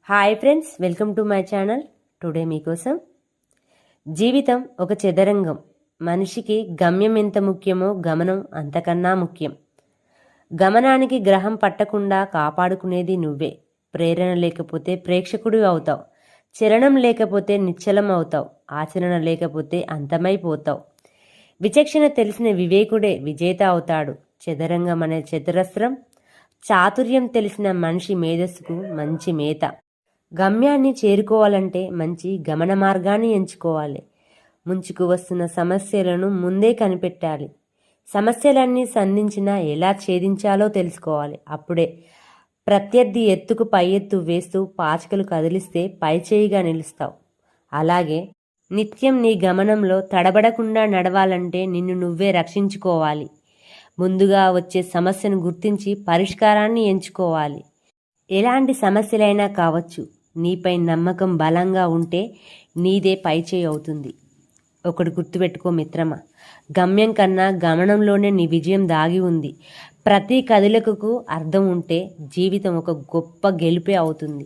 Hi friends, welcome to my channel. Today మీకోసం జీవితం ఒక చదరంగం. మనిషికి గమ్యం ఎంత ముఖ్యమో గమనం అంతకన్నా ముఖ్యం. గమనానికి గ్రహం పట్టకుండా కాపాడుకునేది నువ్వే. ప్రేరణ లేకపోతే ప్రేక్షకుడు అవుతావు. చలనం లేకపోతే నిశ్చలం అవుతావు. ఆచరణ లేకపోతే అంతమైపోతావు. విచక్షణ తెలిసిన వివేకుడే విజేత అవుతాడు. చదరంగం అనే చతురస్రం చాతుర్యం తెలిసిన మనిషి మేధస్సుకు మంచి మేత. గమ్యాన్ని చేరుకోవాలంటే మంచి గమన మార్గాన్ని ఎంచుకోవాలి. ముంచుకు వస్తున్న సమస్యలను ముందే కనిపెట్టాలి. సమస్యలన్నీ సంధించినా ఎలా ఛేదించాలో తెలుసుకోవాలి. అప్పుడే ప్రత్యర్థి ఎత్తుకు పై ఎత్తు వేస్తూ పాచికలు కదిలిస్తే పైచేయిగా నిలుస్తావు. అలాగే నిత్యం నీ గమనంలో తడబడకుండా నడవాలంటే నిన్ను నువ్వే రక్షించుకోవాలి. ముందుగా వచ్చే సమస్యను గుర్తించి పరిష్కారాన్ని ఎంచుకోవాలి. ఎలాంటి సమస్యలైనా కావచ్చు, నీపై నమ్మకం బలంగా ఉంటే నీదే పైచేయి అవుతుంది. ఒకటి గుర్తుపెట్టుకో మిత్రమా, గమ్యం కన్నా గమనంలోనే నీ విజయం దాగి ఉంది. ప్రతి కదలికకు అర్థం ఉంటే జీవితం ఒక గొప్ప గెలుపే అవుతుంది.